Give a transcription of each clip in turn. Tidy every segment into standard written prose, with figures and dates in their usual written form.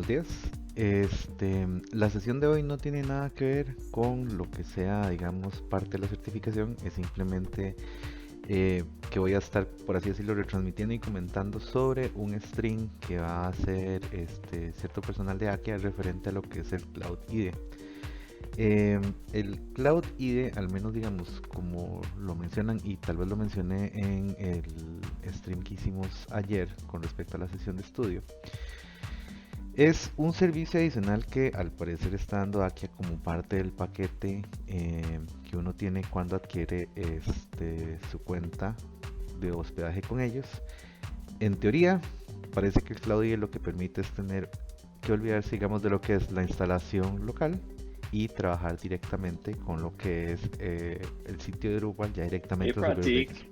buenos días. La sesión de hoy no tiene nada que ver con lo que sea, digamos, parte de la certificación. Es simplemente que voy a estar, por así decirlo, retransmitiendo y comentando sobre un stream que va a hacer cierto personal de Acquia referente a lo que es el Cloud IDE. El Cloud IDE, al menos digamos como lo mencionan y tal vez lo mencioné en el stream que hicimos ayer con respecto a la sesión de estudio, es un servicio adicional que al parecer está dando Acquia como parte del paquete que uno tiene cuando adquiere su cuenta de hospedaje con ellos. En teoría, parece que el Cloud IDE lo que permite es tener que olvidarse, digamos, de lo que es la instalación local y trabajar directamente con lo que es el sitio de Drupal ya directamente sobre ellos.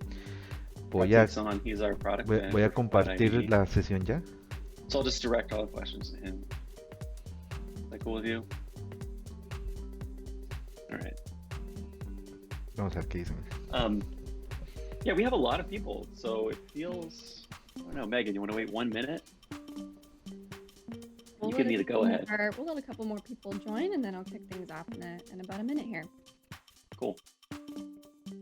Voy a compartir la sesión ya. So I'll just direct all the questions to him. Is that cool with you? All right. Vamos a ver qué dicen. Yeah, we have a lot of people, so it feels. I don't know, Megan. You want to wait 1 minute? You give me the go ahead. We'll let a couple more people join, and then I'll kick things off in about a minute here. Cool.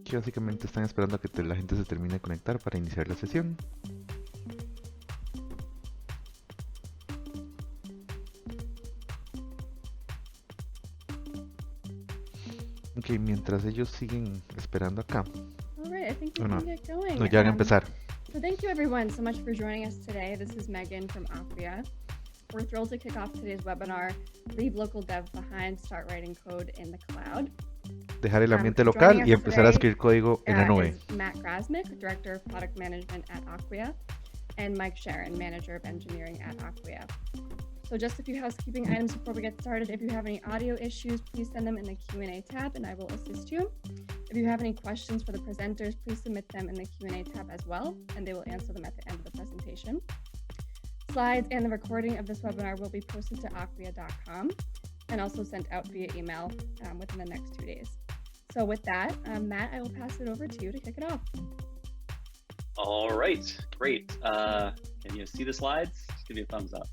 Que básicamente están esperando a que la gente se termine de conectar para iniciar la sesión. Ok, mientras ellos siguen esperando acá. All right, I think we can get going. No, ya van a empezar. So thank you everyone so much for joining us today. This is Megan from Acquia. We're thrilled to kick off today's webinar, Leave Local Dev Behind, Start Writing Code in the Cloud. Dejar el ambiente local y empezar a escribir código en la nube. Matt Grasmick, Director of Product Management at Acquia, and Mike Sharon, Manager of Engineering at Acquia. So just a few housekeeping items before we get started. If you have any audio issues, please send them in the Q&A tab and I will assist you. If you have any questions for the presenters, please submit them in the Q&A tab as well, and they will answer them at the end of the presentation. Slides and the recording of this webinar will be posted to acquia.com and also sent out via email within the next 2 days. So with that, Matt, I will pass it over to you to kick it off. All right, great. Can you see the slides? Just give me a thumbs up.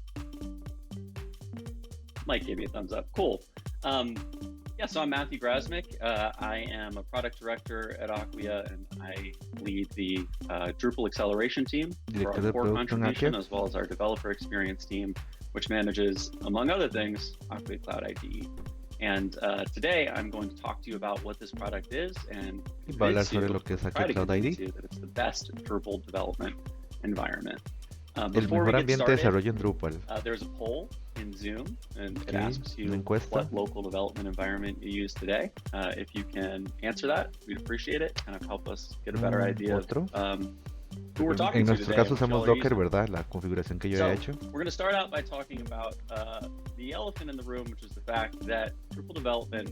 Mike gave me a thumbs up. Cool. Yeah, so I'm Matthew Grasmick. I am a product director at Acquia, and I lead the Drupal acceleration team for our core contribution, as well as our developer experience team, which manages, among other things, Acquia Cloud IDE. And today I'm going to talk to you about what this product is and try to convince you that it's the best Drupal development environment. El mejor ambiente de desarrollo en Drupal. There's a poll in Zoom, and it asks you what local development environment you use today. If you can answer that, we'd appreciate it. Kind of help us get a better idea of who we're talking to today. En nuestro caso usamos Docker, ¿verdad? La configuración que yo he hecho. We're going to start out by talking about the elephant in the room, which is the fact that Drupal development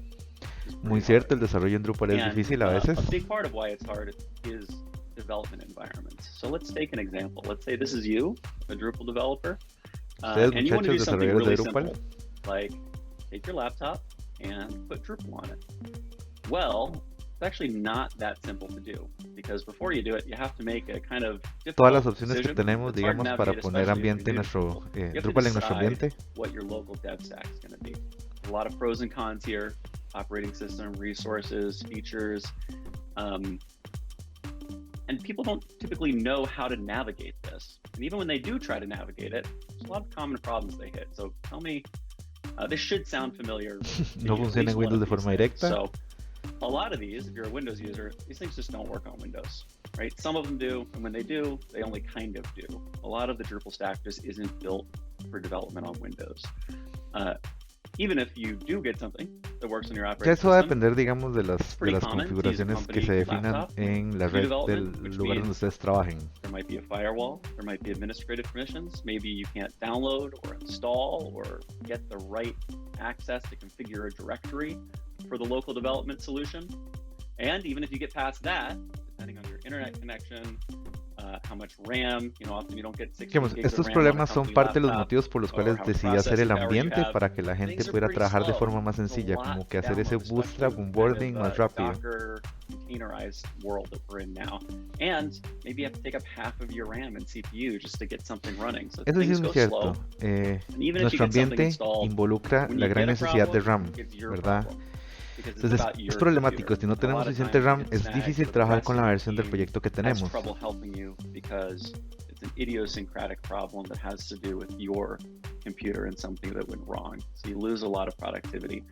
is muy cierto, el desarrollo en Drupal es difícil a veces. A big part of why it's hard is development environments. So let's take an example. Let's say this is you, a Drupal developer, and you want to do something really simple, like take your laptop and put Drupal on it. Well, it's actually not that simple to do, because before you do it, you have to make a kind of todas las opciones que tenemos, digamos, para poner ambiente en nuestro Drupal en nuestro ambiente. What your local dev stack is going to be. A lot of pros and cons here: operating system, resources, features. And people don't typically know how to navigate this. And even when they do try to navigate it, there's a lot of common problems they hit. So tell me, this should sound familiar. No funciona en Windows de forma directa. So a lot of these, if you're a Windows user, these things just don't work on Windows, right? Some of them do, and when they do, they only kind of do. A lot of the Drupal stack just isn't built for development on Windows. Even if you do get something that works on your operating system, eso va a depender, digamos, de las configuraciones que se definan en la red del lugar donde ustedes trabajen. There might be a firewall, there might be administrative permissions, maybe you can't download or install or get the right access to configure a directory for the local development solution. And even if you get past that, depending on your internet connection, how much RAM, often you don't get 60 gigs of RAM. Estos problemas son parte de los motivos por los cuales decidí hacer el ambiente para que la gente pudiera trabajar de forma más sencilla, como que hacer ese bootstrap, onboarding más rápido. containerized world that we're in now. And maybe you have to take up half of your RAM and CPU just to get something running. So Eso sí things es go muy cierto. slow. And even if you Nuestro get something ambiente installed, involucra when la you gran get a necesidad de problem, RAM, it's your ¿verdad? problem. Because it's Entonces about es your problemático. computer. Si no A tenemos lot of suficiente times RAM, you get es snagged difícil where the trabajar rest con of la your versión del team proyecto que has tenemos. trouble helping you because it's an idiosyncratic problem that has to do with your computer and something that went wrong. So you lose a lot of productivity.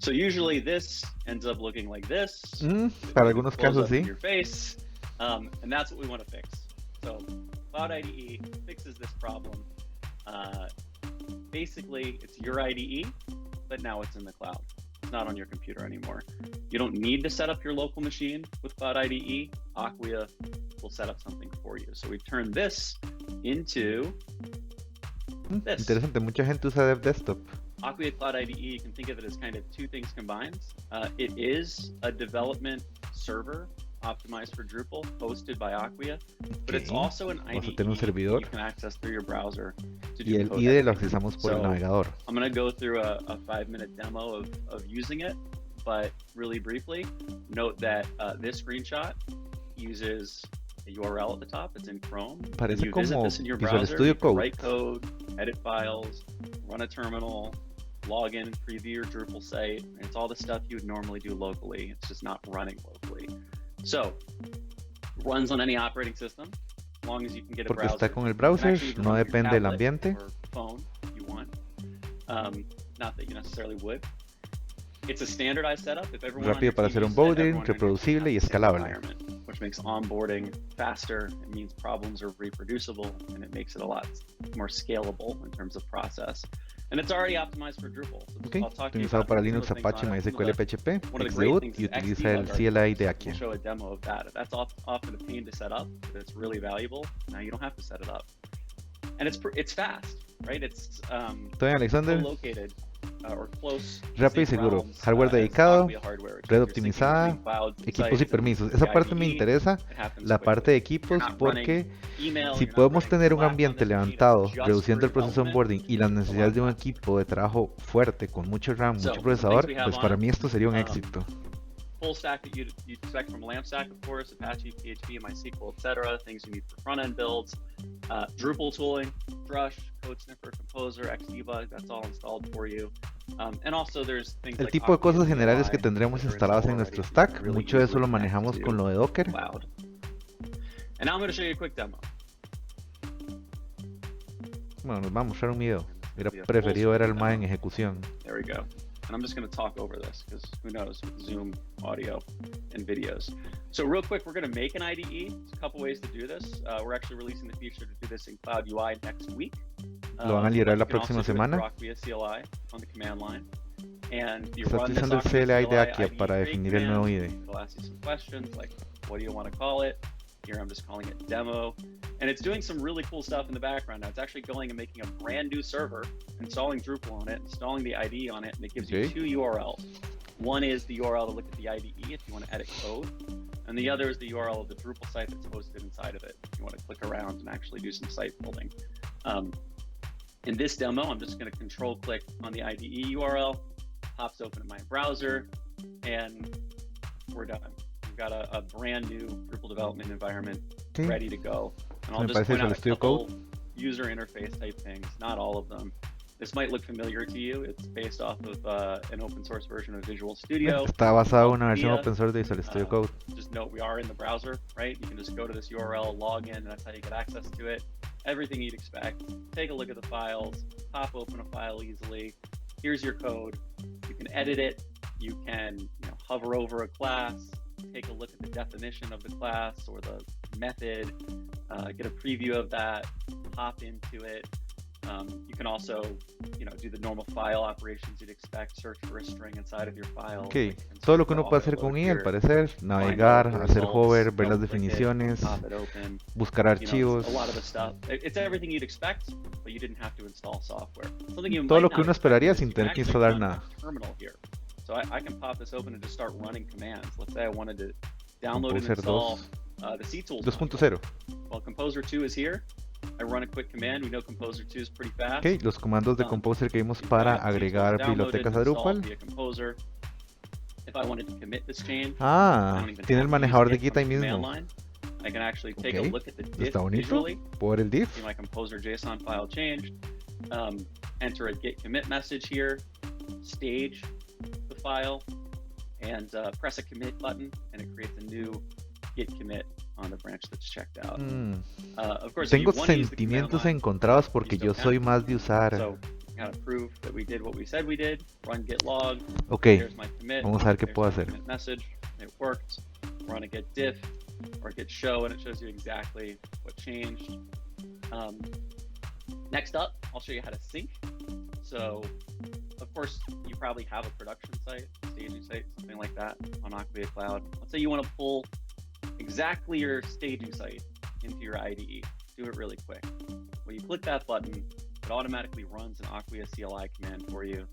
So usually this ends up looking like this. Para algunos blows casos up in sí. your face, and that's what we want to fix. So Cloud IDE fixes this problem. Basically, it's your IDE, but now it's in the cloud. It's not on your computer anymore. You don't need to set up your local machine with Cloud IDE. Acquia will set up something for you. So we've turned this into this. Interesante, mucha gente usa Dev Desktop. Acquia Cloud IDE, you can think of it as kind of two things combined. It is a development server optimized for Drupal, hosted by Acquia, but it's also an Vamos a IDE tener un servidor. you can access through your browser to Y do el code IDE lo editing. accesamos por el So, navegador. I'm going to go through a 5-minute demo of using it, but really briefly, note that this screenshot uses a URL at the top. It's in Chrome. Parece You visit como this in your Visual browser, Studio you can Code. write code, edit files, run a terminal, log in, preview your Drupal site. It's all the stuff you would normally do locally. It's just not running locally. So, it runs on any operating system, as long as you can get a Porque browser. está con el browser, Actually, you can no run on your depende del tablet ambiente. or phone if you want. Not that you necessarily would. It's a standardized setup. If everyone on Rápido your para team hacer uses it, onboarding, everyone on your team reproducible y has the same escalable. environment, which makes onboarding faster. It means problems are reproducible, and it makes it a lot more scalable in terms of process. And it's already optimized for Drupal. So Okay. I'll talk to you Optimizado about para some of Linux, the things Apache, on it. MySQL, PHP, One of the great Xdebug things y is utiliza el Xdebug CLI de We'll Acquia. show a demo of that. That's often a pain to set up, but it's really valuable. Now you don't have to set it up, and it's fast, right? It's Estoy Alexander. co-located or close. Rápido y seguro. Hardware dedicado, red optimizada, equipos y permisos. Esa parte me interesa, la parte de equipos, porque si podemos tener un ambiente levantado, reduciendo el proceso de onboarding y las necesidades de un equipo de trabajo fuerte, con mucho RAM, mucho procesador, pues para mí esto sería un éxito. Full stack that you'd expect from LampStack, of course, Apache, PHP, MySQL, etc. Things you need for front-end builds. Drupal tooling, Drush, Code Sniffer, Composer, Xdebug, that's all installed for you. And also there's things El like tipo de cosas Acquia generales que CLI tendremos that are instaladas en installed nuestro already, stack, really mucho de eso lo easily manejamos connect con lo de Docker. to cloud. And now I'm going to show you a quick demo. Bueno, nos va a mostrar un video. Hubiera Yeah, preferido ver al full MAE en screen ejecución. There we go. And I'm just going to talk over this because who knows with Zoom audio and videos. So real quick, we're going to make an IDE. There's a couple ways to do this. We're actually releasing the feature to do this in Cloud UI next week. Lo van a liberar la You can próxima also do it semana. through Acquia CLI on the command line. And you Está run this utilizando el Acquia CLI de CLI Acquia IDE para create definir el nuevo command. IDE. It'll ask you some questions like, what do you want to call it? Here I'm just calling it demo. And it's doing some really cool stuff in the background. Now it's actually going and making a brand new server, installing Drupal on it, installing the IDE on it, and it gives you two URLs. One is the URL to look at the IDE if you want to edit code, and the other is the URL of the Drupal site that's hosted inside of it if you want to click around and actually do some site building. In this demo, I'm just going to control click on the IDE URL, pops open in my browser, and we're done. We've got a brand new Drupal development environment ready to go. And I'll Me just parece point out a Visual Studio couple Code. user interface type things, not all of them. This might look familiar to you. It's based off of an open source version of Visual Studio. Está basado en una versión Via, open source de Visual Studio Code. Just note we are in the browser, right? You can just go to this URL, log in, and that's how you get access to it. Everything you'd expect. Take a look at the files, pop open a file easily. Here's your code. You can edit it. You can hover over a class, take a look at the definition of the class or the method, get a preview of that, hop into it. You can also, do the normal file operations you'd expect, search for a string inside of your file. Ok, todo lo que uno puede hacer con IDE, al parecer, navegar, hacer hover, ver las definiciones, buscar archivos. A lot of the stuff. It's everything you'd expect, but you didn't have to install software. Something you Todo might lo que not uno expect esperaría is sin you tener can que actually instalar run nada. a terminal here. So I can pop this open and just start running commands. Let's say I wanted to download and Composer install the CTools. 2.0. Well, Composer 2 is here. I run a quick command. We know Composer 2 is pretty fast. Ok, los comandos de Composer que vimos para agregar bibliotecas a Drupal. if I wanted to commit this change, Ah, I don't even tiene el have to use manejador de it Git from ahí the command mismo. line. I can actually take a Ok, look at the diff está bonito. visually, Por el diff. see my composer JSON file changed, enter a git commit message here, stage the file, and press a commit button, and it creates a new git commit on the branch that's checked out. Of course, Tengo if you want to use the command sentimientos line, encontrados you porque still yo can. soy más de usar. So, kind of prove that we did what we said we did. Run git log. Ok, There's my commit. vamos a ver qué There's puedo my hacer. commit message. It worked. Run a git diff or git show, and it shows you exactly what changed. Next up, I'll show you how to sync. So, of course, you probably have a production site, staging site, something like that on Acquia Cloud. Let's say you want to pull exactly your staging site into your IDE. Do it really quick. When you click that button, it automatically runs an Acquia CLI command for you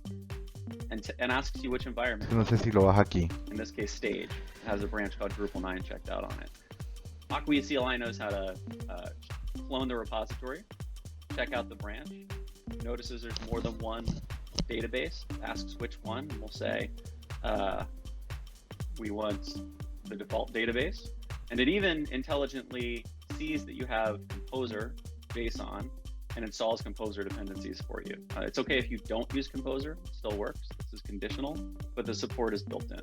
and asks you which environment. No sé si lo baja aquí. In this case, stage. It has a branch called Drupal 9 checked out on it. Acquia CLI knows how to clone the repository, check out the branch, notices there's more than one database, asks which one, and we'll say we want the default database. And it even intelligently sees that you have Composer JSON and installs Composer dependencies for you. It's okay if you don't use Composer, it still works. This is conditional, but the support is built in.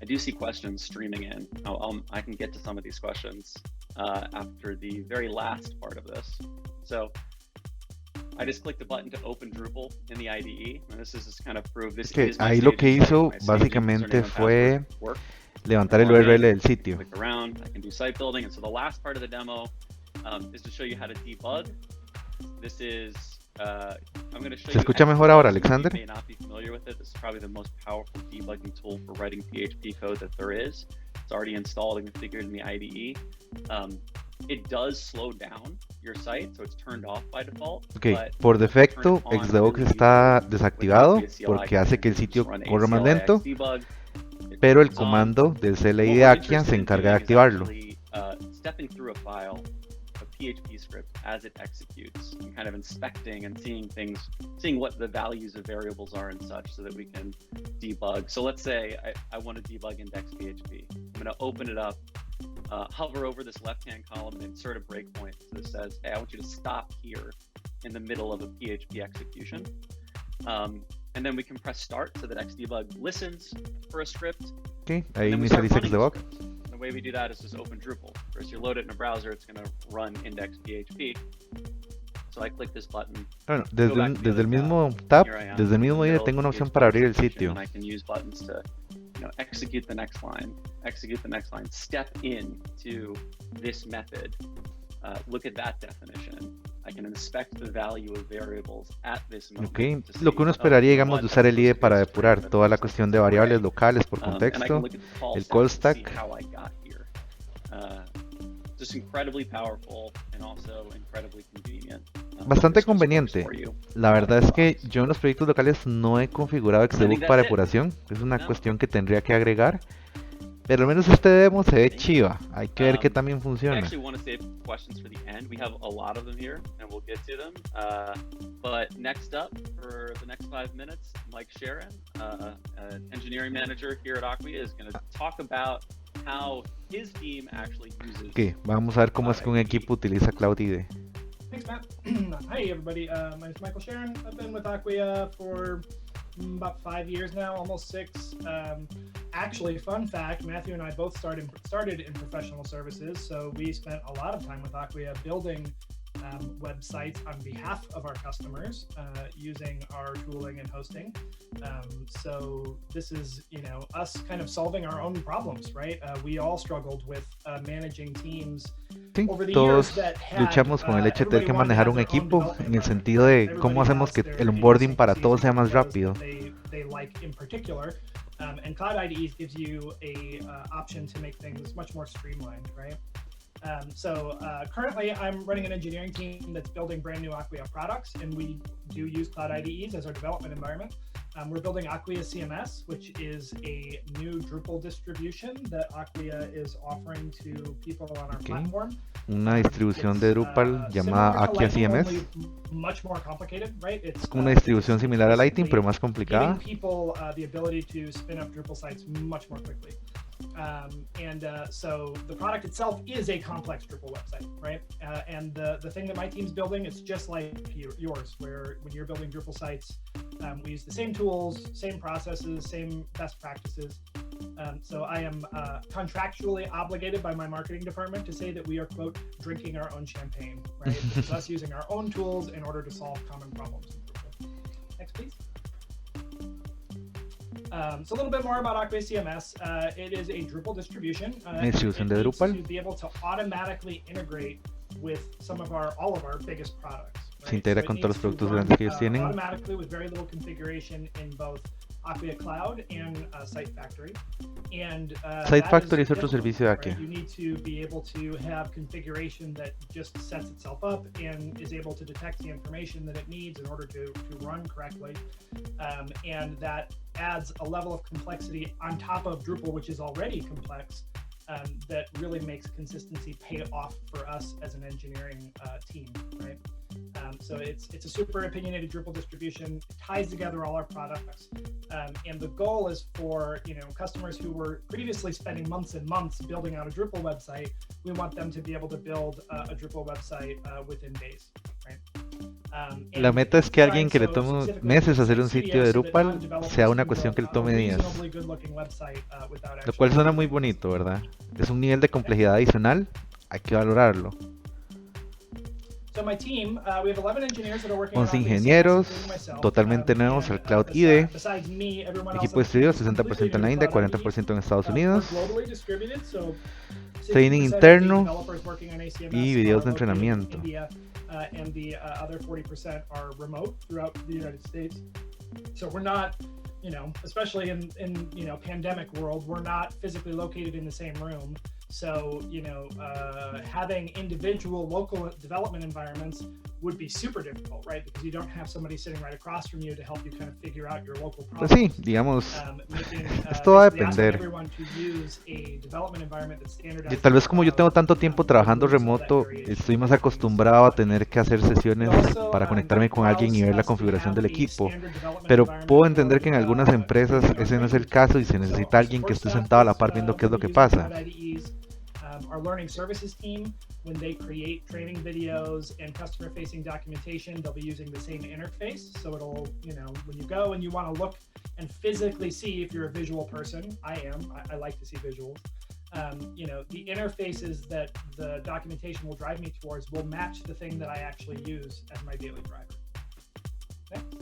I do see questions streaming in. I can get to some of these questions after the very last part of this. So I just clicked the button to open Drupal in the IDE, and this is just kind of prove this is my ahí lo que staging site. hizo My staging básicamente username and fue password work. levantar el URL del sitio. Click around, I can do site building, and so the last part of the demo is to show you how to debug. This is I'm going to show ¿Se you. escucha mejor ahora, You Alexander? may not be familiar with it. This is probably the most powerful debugging tool for writing PHP code that there is. It's already installed and configured in the IDE. It does slow down your site, so it's turned off by default. Ok, but por defecto, turn it on Xdebug really está easily desactivado with Acquia CLI porque hace que el commands. sitio Just run corra más ACLI lento, xdebug. It pero el turns on. comando del CLI What de we're Acquia interested se in encarga de doing is activarlo. actually, stepping through a file, a PHP script, as it executes, and kind of inspecting and seeing what the values of variables are and such, so that we can debug. So let's say I want to debug index PHP. I'm going to open it up, hover over this left-hand column, and insert a breakpoint that says, hey, I want you to stop here in the middle of a PHP execution. And then we can press start so that Xdebug listens for a script. Ok, ahí And then we start inicializa running the Xdebug. script. The way we do that is just open Drupal. First, you load it in a browser, it's going to run index PHP. So I click this button. Bueno, Go back to the desde el other mismo tab. tab, Here I am, desde el mismo in the IDE middle tengo of una the opción PHP para abrir el execution, sitio. and I can use buttons to execute the next line, step in to this method, look at that definition. I can inspect the value of variables at this moment. Ok, to lo see, que uno oh, esperaría, digamos, de one usar el IDE is para string, depurar but toda la this cuestión is de variables array. locales por And I can contexto, look at the call el stack call to see stack. how I got here. Just incredibly powerful and also incredibly convenient. Bastante This just works conveniente. for you. La verdad es que yo en los proyectos locales no he configurado Xdebug that's para it. depuración. Es una No. cuestión que tendría que agregar. Pero al menos este demo se ve chiva. Hay que ver que también I funciona. actually want to save questions for the end. We have a lot of them here, and we'll get to them. But next up, for the next 5 minutes, Mike Sharon, engineering manager here at Acquia, is going to talk about how his team actually uses. Ok, vamos a ver cómo es que un equipo utiliza Cloud IDE. Thanks, Matt. Hi, everybody. My name is Michael Sharon. I've been with Acquia for about 5 years now, almost 6. Actually, fun fact, Matthew and I both started in professional services, so we spent a lot of time with Acquia building websites on behalf of our customers using our tooling and hosting. So this is, us kind of solving our own problems, right? We all struggled with managing teams. Sí, Over the todos years that had, luchamos con el hecho de tener que everybody wanted to manejar have un their own equipo development en el environment. sentido de cómo Everybody hacemos has que their el onboarding para idiosyncrasies todos sea and más flows rápido. that they like in particular. And Cloud IDE gives you a option to make things much more streamlined, right? So currently I'm running an engineering team that's building brand new Acquia products, and we do use Cloud IDEs as our development environment. We're building Acquia CMS, which is a new Drupal distribution that Acquia is offering to people on our platform. Una distribución de Drupal llamada Acquia CMS. Much more complicated, right? Es como una distribución similar a Lighting, pero más complicada. Giving people the ability to spin up Drupal sites much more quickly. So the product itself is a complex Drupal website, right? And the thing that my team's building, it's just like yours, where when you're building Drupal sites, we use the same tools, same processes, same best practices. So I am contractually obligated by my marketing department to say that we are, quote, drinking our own champagne, right? It's us using our own tools in order to solve common problems in Drupal. Next, please. So a little bit more about Acquia CMS. It is a Drupal distribution. Distribución de Drupal. To be able to automatically integrate with all of our biggest products. Right? Se integra con todos los productos grandes que ellos tienen. Automatically with very little configuration in both Acquia Cloud and Site Factory. And Site Factory es otro servicio de Acquia. Right? You need to be able to have configuration that just sets itself up and is able to detect the information that it needs in order to run correctly. And that adds a level of complexity on top of Drupal, which is already complex, that really makes consistency pay off for us as an engineering team, right? So it's a super opinionated Drupal distribution. It ties together all our products, and the goal is for customers who were previously spending months and months building out a Drupal website. We want them to be able to build a Drupal website within days, right? La meta es que alguien que le tome meses hacer un sitio de Drupal sea una cuestión que le tome días, lo cual suena muy bonito, ¿verdad? Es un nivel de complejidad adicional, hay que valorarlo. 11 ingenieros, totalmente nuevos al Cloud IDE, equipo de estudio 60% en la India, 40% en Estados Unidos, training interno y videos de entrenamiento. And the other 40% are remote throughout the United States. So we're not, especially in pandemic world, we're not physically located in the same room. So, having individual local development environments would be super difficult, right? Because you don't have somebody sitting right across from you to help you kind of figure out your local problems. Pues sí, digamos, esto va a depender. Y tal vez como yo tengo tanto tiempo trabajando remoto, estoy más acostumbrado a tener que hacer sesiones para conectarme con alguien y ver la configuración del equipo. Pero puedo entender que en algunas empresas ese no es el caso y se necesita alguien que esté sentado a la par viendo qué es lo que pasa. Our learning services team, when they create training videos and customer facing documentation, they'll be using the same interface. So it'll, when you go and you want to look and physically see if you're a visual person, I like to see visuals. The interfaces that the documentation will drive me towards will match the thing that I actually use as my daily driver. Next.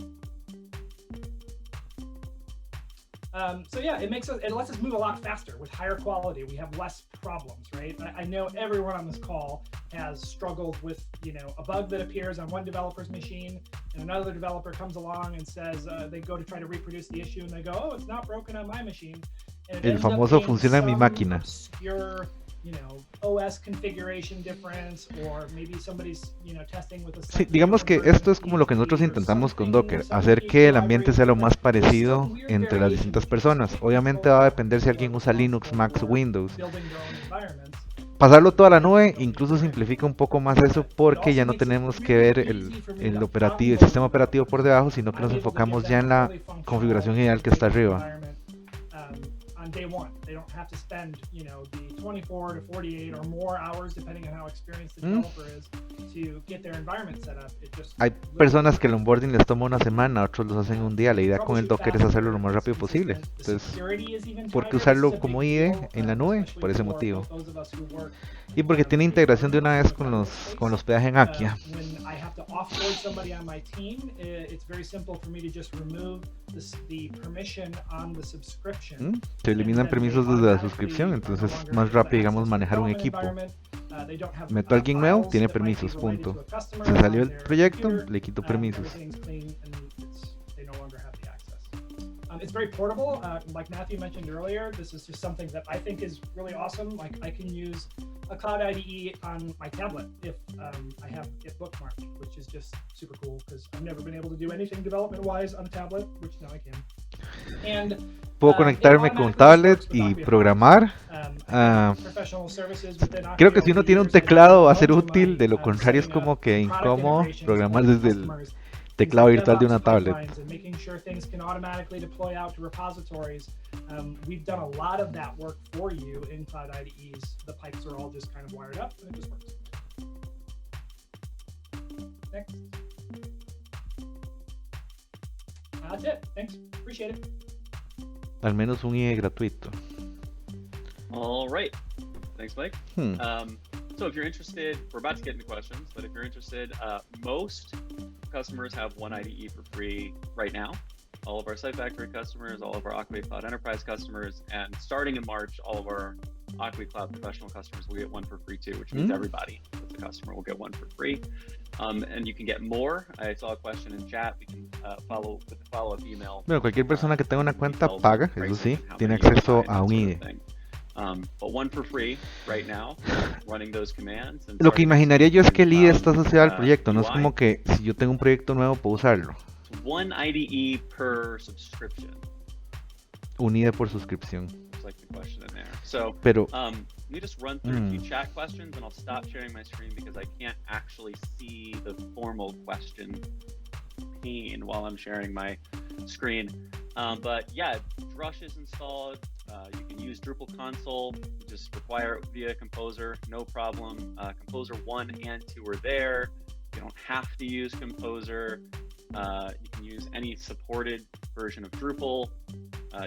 So yeah, it lets us move a lot faster with higher quality. We have less problems, right? I know everyone on this call has struggled with, a bug that appears on one developer's machine, and another developer comes along and says they go to try to reproduce the issue, and they go, "Oh, it's not broken on my machine." And el famoso funciona en mi máquina. Obscure, OS configuration difference, or maybe somebody's, testing with a... Sí, digamos que esto es como lo que nosotros intentamos con Docker, hacer que el ambiente sea lo más parecido entre las distintas personas. Obviamente va a depender si alguien usa Linux, Mac o Windows. Pasarlo toda la nube incluso simplifica un poco más eso, porque ya no tenemos que ver el sistema operativo por debajo, sino que nos enfocamos ya en la configuración general que está arriba. Day one, they don't have to spend, the 24 to 48 or more hours, depending on how experienced the developer is, to get their environment set up. Hay personas que el onboarding les toma una semana, otros los hacen un día. La idea con el Docker es hacerlo lo más rápido posible. Entonces, ¿por qué usarlo como IDE en la nube? Por ese motivo. Y porque tiene integración de una vez con los hospedaje en Acquia. Se eliminan permisos desde la suscripción, entonces es más rápido, digamos, manejar un equipo. Meto a alguien nuevo, tiene permisos, punto. Se salió del proyecto, le quito permisos. it's very portable. Like Matthew mentioned earlier, this is just something that I think is really awesome. Like I can use a Cloud IDE on my tablet if I have it bookmarked, which is just super cool because I've never been able to do anything development-wise on a tablet, which now I can. And puedo conectarme con tablet y programar. Creo que si uno tiene un teclado va a ser útil, de lo contrario es como que incómodo programar desde el teclado virtual de una tablet. We've done a lot of that work for you in Cloud IDEs. The pipes are all just kind of wired up and it just works. Next. That's it. Thanks. Appreciate it. Al menos un IDE gratuito. All right. Thanks, Mike. So if you're interested, we're about to get into questions, but if you're interested, most customers have one IDE for free right now. All of our Site Factory customers, all of our Acquia Cloud Enterprise customers, and starting in March, all of our Acquia Cloud Professional customers will get one for free too, which means everybody that's a customer will get one for free. And you can get more. I saw a question in chat. We can follow with the follow-up email. Bueno, cualquier persona que tenga una cuenta paga, eso sí, tiene acceso a un IDE. But one for free right now, running those commands. Lo que imaginaría yo es que el IDE está asociado al proyecto, no es como que si yo tengo un proyecto nuevo puedo usarlo. One IDE per subscription. Un IDE por suscripción. It's like the question in there. So, pero, let me just run through a few chat questions and I'll stop sharing my screen because I can't actually see the formal question pane while I'm sharing my screen. But yeah, Drush is installed. You can use Drupal console, just require it via Composer, no problem. Composer 1 and 2 are there. You don't have to use Composer. You can use any supported version of Drupal.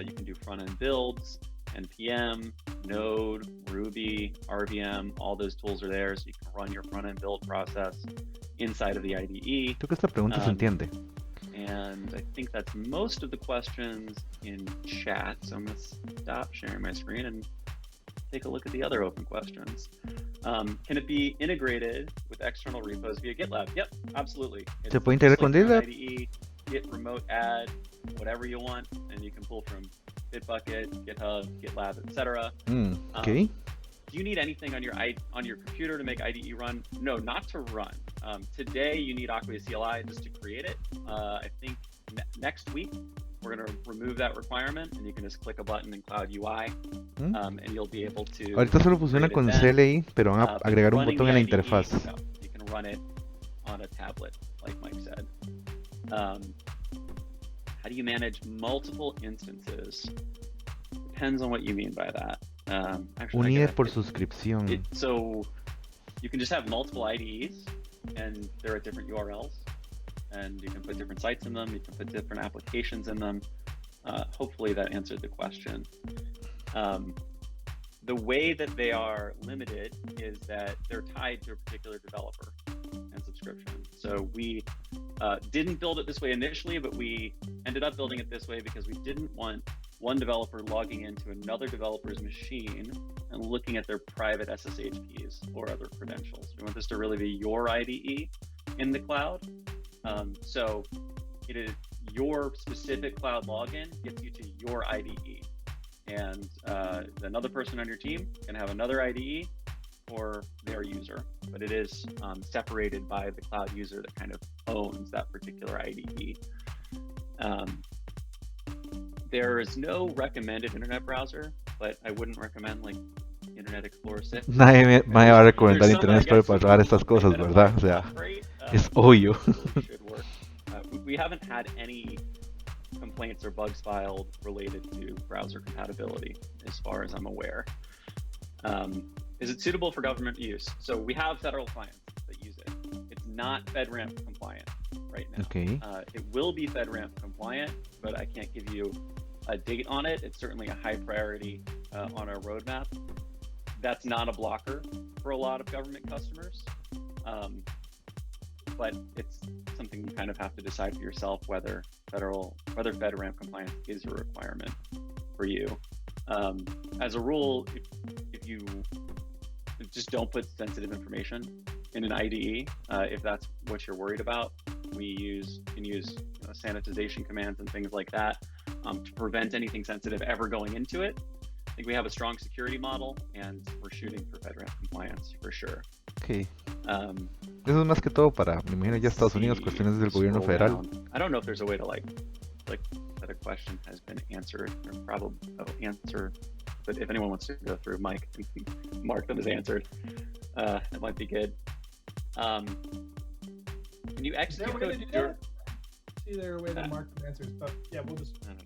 You can do front-end builds, NPM, Node, Ruby, RVM, all those tools are there, so you can run your front-end build process inside of the IDE. Creo que esta pregunta se entiende. And I think that's most of the questions in chat, so I'm going to stop sharing my screen and take a look at the other open questions. Can it be integrated with external repos via GitLab? Yep, absolutely. ¿Se puede integrar con GitLab? IDE, Git remote add, whatever you want, and you can pull from Bitbucket, GitHub, GitLab, etc. Okay. Do you need anything on your computer to make IDE run? No, not to run. Today you need Acquia CLI just to create it. I think next week we're going to remove that requirement and you can just click a button in Cloud UI and you'll be able to. Ahorita solo funciona con CLI, pero van a agregar un botón en la interfaz. You can run it on a tablet, like Mike said. How do you manage multiple instances? Depends on what you mean by that. Un IDE por suscripción. So you can just have multiple IDEs and they're at different URLs and you can put different sites in them, you can put different applications in them. Hopefully that answered the question. The way that they are limited is that they're tied to a particular developer and subscription. So we didn't build it this way initially, but we ended up building it this way because we didn't want one developer logging into another developer's machine and looking at their private SSH keys or other credentials. We want this to really be your IDE in the cloud. So it is your specific cloud login gets you to your IDE. And another person on your team can have another IDE or their user, but it is separated by the cloud user that kind of owns that particular IDE. There is no recommended internet browser, but I wouldn't recommend like Internet Explorer 6. Nadie me va a recomendar Internet Explorer para trabajar estas cosas, ¿verdad? O sea, es obvio. We haven't had any complaints or bugs filed related to browser compatibility, as far as I'm aware. Is it suitable for government use? So we have federal clients that use it. It's not FedRAMP compliant right now. Okay. It will be FedRAMP compliant, but I can't give you a date on it. It's certainly a high priority on our roadmap. That's not a blocker for a lot of government customers, but it's something you kind of have to decide for yourself whether FedRAMP compliance is a requirement for you. As a rule, if you just don't put sensitive information in an IDE, if that's what you're worried about, we can use sanitization commands and things like that. to prevent anything sensitive ever going into it. I think we have a strong security model, and we're shooting for FedRAMP compliance for sure. Ok. Eso es más que todo para, me imagino, ya Estados Unidos, cuestiones del gobierno federal. I don't know if there's a way to like that a question has been answered or probably answer, but if anyone wants to go through, Mike, mark them as answered. That might be good. Can you execute code? See there a way to mark the answers, but yeah, we'll just. I don't know.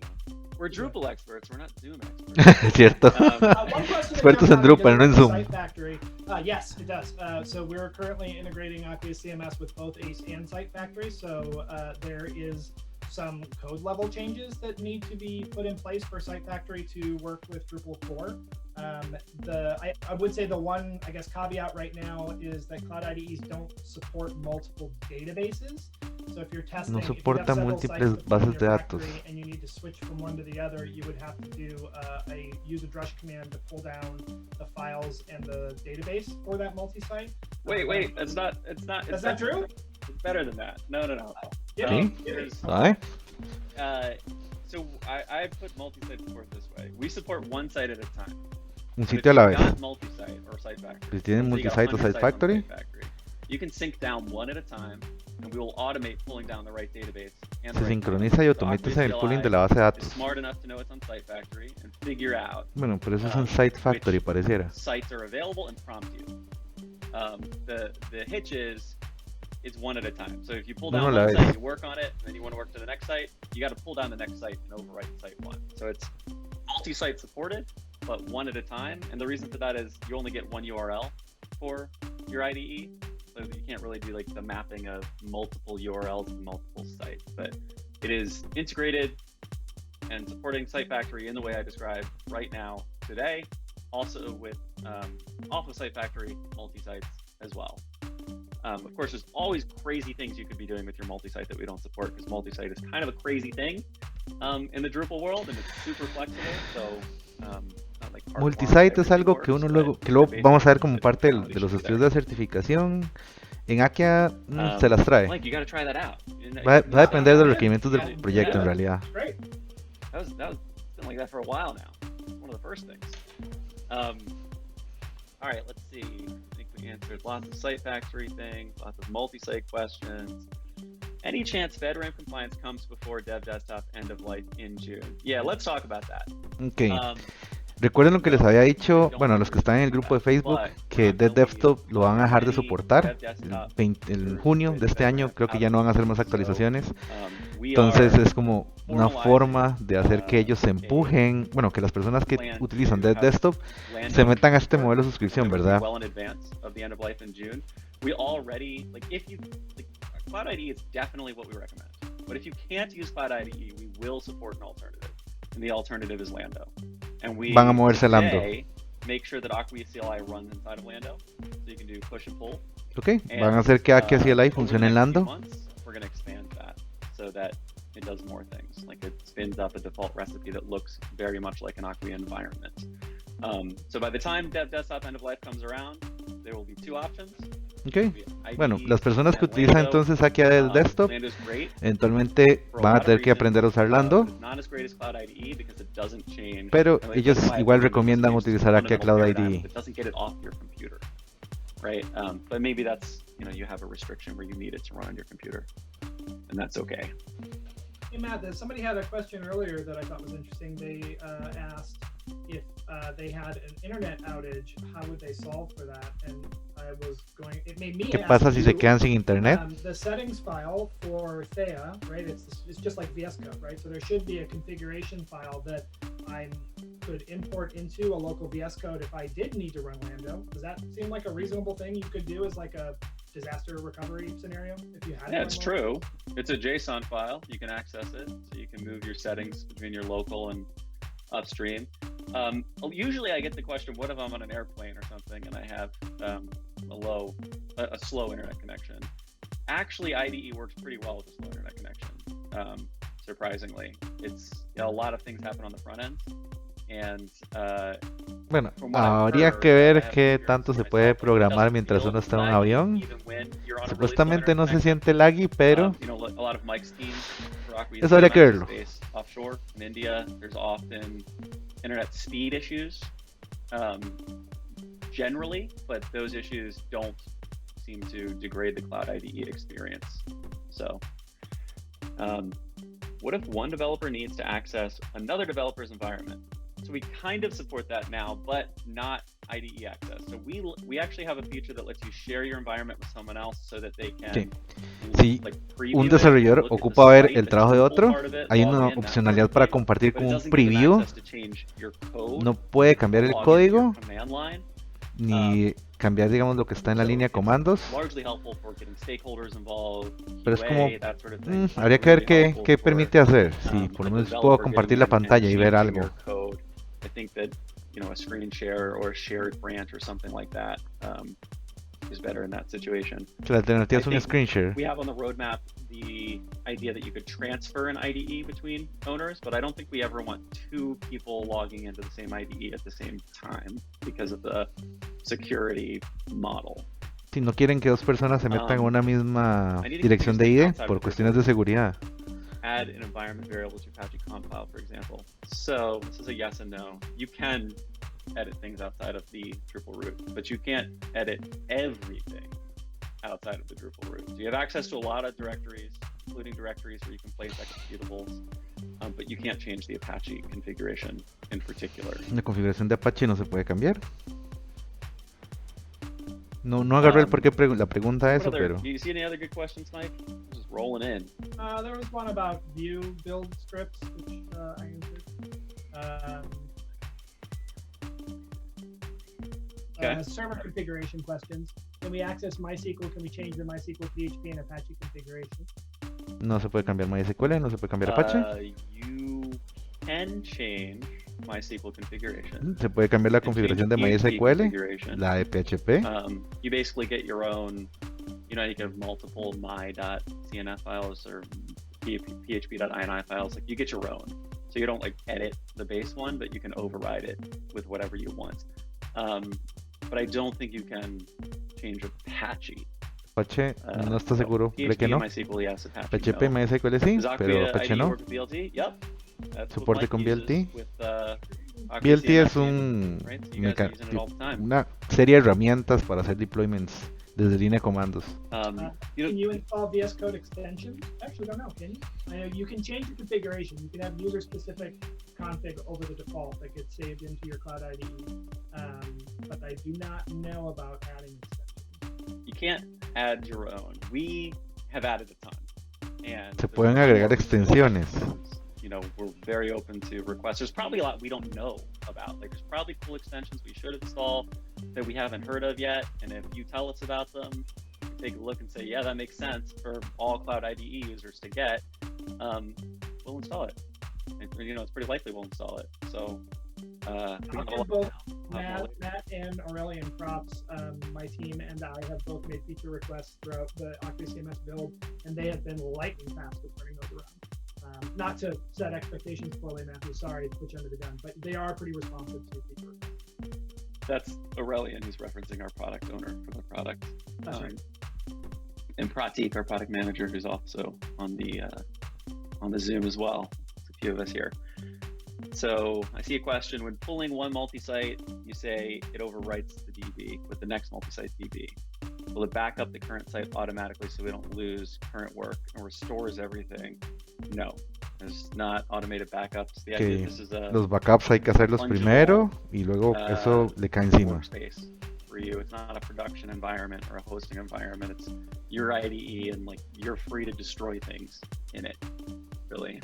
We're Drupal experts. We're not Zoom experts. Cierto. One question Expertos en Drupal, no en Zoom. Site Factory. Yes, it does. So we're currently integrating Acquia CMS with both Ace and Site Factory. So there is some code level changes that need to be put in place for Site Factory to work with Drupal 4. I would say the one, I guess, caveat right now is that Cloud IDEs don't support multiple databases. So if you're testing, No soporta múltiples bases de datos. And you need to switch from one to the other, you would have to do use a drush command to pull down the files and the database for that multi-site. Wait, that's not. That's not true? It's better than that. No. Yeah. ¿Sabe? So I put multi-site support this way. We support one site at a time. Un sitio a la vez. Got multi-site or Site Factory. Si tienen multisite o Site Factory, you can sync down one at a time, and we will automate pulling down the right database. And se sincroniza y automatiza el pooling de la base de datos. Smart enough to know it's on Site Factory and figure out. Bueno, por eso es un Site Factory, pareciera. Sites are available and prompt you. The hitch is it's one at a time. So if you pull down one site, you work on it, and then you want to work to the next site, you got to pull down the next site and overwrite site one. So it's multi-site supported, but one at a time. And the reason for that is you only get one URL for your IDE. So you can't really do like the mapping of multiple URLs to multiple sites, but it is integrated and supporting Site Factory in the way I described right now today, also with off of Site Factory multi-sites as well. Of course, there's always crazy things you could be doing with your multi-site that we don't support, because multi-site is kind of a crazy thing in the Drupal world, and it's super flexible. So not like multi-site es algo que uno luego vamos a ver como parte de los estudios de certificación. En Acquia se las trae. Like, you gotta try that out. Va a depender de los requerimientos del proyecto en realidad. That was been like that for a while now. One of the first things. All right, let's see. I think we answered lots of Site Factory things, lots of multi-site questions. Any chance FedRAMP compliance comes before Dev Desktop end of life in June? Yeah, let's talk about that. Okay. Recuerden lo que les había dicho, bueno, a los que están en el grupo de Facebook, que Dev Desktop lo van a dejar de soportar en junio de este año. Creo que ya no van a hacer más actualizaciones. Entonces es como una forma de hacer que ellos se empujen, bueno, que las personas que utilizan Dev Desktop se metan a este modelo de suscripción, ¿verdad? Cloud IDE is definitely what we recommend. But if you can't use Cloud IDE, we will support an alternative. And the alternative is Lando. And we van a moverse Lando. Make sure that Acquia CLI runs inside of Lando. So you can do push and pull. Okay, van a hacer que Acquia CLI funcione en Lando. We're going to expand that so that it does more things. Like it spins up a default recipe that looks very much like an Acquia environment. So by the time Dev Desktop end of life comes around, there will be two options. Okay. Bueno, las personas que utilizan entonces Acquia Dev Desktop eventualmente van a tener que aprender a usar Lando, pero ellos igual recomiendan utilizar Acquia Cloud IDE. Right, but maybe that's, you have a restriction where you need it to run on your computer, and that's okay. Hey Matt, somebody had a question earlier that I thought was interesting. They asked if they had an internet outage, how would they solve for that? And I was going, it made me ¿Qué pasa si se quedan sin internet? The settings file for Thea, right? It's just like VS Code, right? So there should be a configuration file that I could import into a local VS Code if I did need to run Lando. Does that seem like a reasonable thing you could do as like a disaster recovery scenario if you had it? Yeah, it's true. It's a JSON file. You can access it, so you can move your settings between your local and upstream. Usually I get the question, what if I'm on an airplane or something and I have a slow internet connection? Actually, IDE works pretty well with a slow internet connection, surprisingly. It's a lot of things happen on the front end. And, bueno, habría que ver qué tanto se puede programar mientras uno está en un avión. Supuestamente no se siente laggy, pero eso habría que verlo. offshore in India, there's often internet speed issues generally, but those issues don't seem to degrade the Cloud IDE experience. So what if one developer needs to access another developer's environment? So we kind of support that now, but not IDE access. So we actually have a feature that lets you share your environment with someone else so that they can Sí. Si un desarrollador ocupa ver el trabajo de otro, hay una opcionalidad para compartir como un preview. No puede cambiar el código ni cambiar, digamos, lo que está en la línea de comandos. Pero es como, habría que ver qué permite hacer. Si por lo menos puedo compartir la pantalla y ver algo. I think that, a screen share or a shared branch or something like that is better in that situation. La alternativa es un screen share. We have on the roadmap the idea that you could transfer an IDE between owners, but I don't think we ever want two people logging into the same IDE at the same time because of the security model. Si no quieren que dos personas se metan en una misma dirección de IDE por cuestiones de seguridad. Add an environment variable to Apache compile, for example. So this is a yes and no. You can edit things outside of the Drupal root, but you can't edit everything outside of the Drupal root. So you have access to a lot of directories, including directories where you can place executables, but you can't change the Apache configuration in particular. La configuración de Apache no se puede cambiar. No agarré el por qué la pregunta eso, pero... Do you see any other good questions, Mike? Just rolling in. There was one about view build scripts, which I answered. Server configuration questions. Can we access MySQL? Can we change the MySQL PHP and Apache configuration? No se puede cambiar MySQL, no se puede cambiar Apache. You can change MySQL configuration. Se puede cambiar la configuración de MySQL, la de PHP. You basically get your own, you can have multiple my.cnf files or php.ini files. Like you get your own. So you don't edit the base one, but you can override it with whatever you want. But I don't think you can change Apache. Apache, no está seguro. ¿De que no? MySQL, yes, PHP y MySQL sí, pero Apache no. Yep. Soporte con BLT. BLT es una serie de herramientas para hacer deployments desde línea de comandos. Can you install VS Code extensions? Actually, don't know. Can you? I know you can change the configuration. You can have user-specific config over the default that gets saved into your Cloud IDE. But I do not know about adding extensions. You can't add your own. We have added a ton. And se pueden agregar extensiones. We're very open to requests. There's probably a lot we don't know about. There's probably cool extensions we should install that we haven't heard of yet. And if you tell us about them, take a look and say, yeah, that makes sense for all Cloud IDE users to get. We'll install it. It's pretty likely we'll install it. So, both Matt and Aurelian props. My team and I have both made feature requests throughout the Acquia CMS build, and they have been lightning fast with turning those around. Not to set expectations poorly, Matthew, sorry to put you under the gun, but they are pretty responsive to feature requests. That's Aurelian, who's referencing our product owner for the product. That's right. And Pratik, our product manager, who's also on the Zoom as well. There's a few of us here. So I see a question. When pulling one multi-site, you say it overwrites the DB with the next multi-site DB. Will it back up the current site automatically so we don't lose current work and restores everything? No, there's not automated backups. The idea this is los backups hay que hacerlos primero y luego eso le cae encima. For you, it's not a production environment or a hosting environment. It's your IDE and you're free to destroy things in it. Really.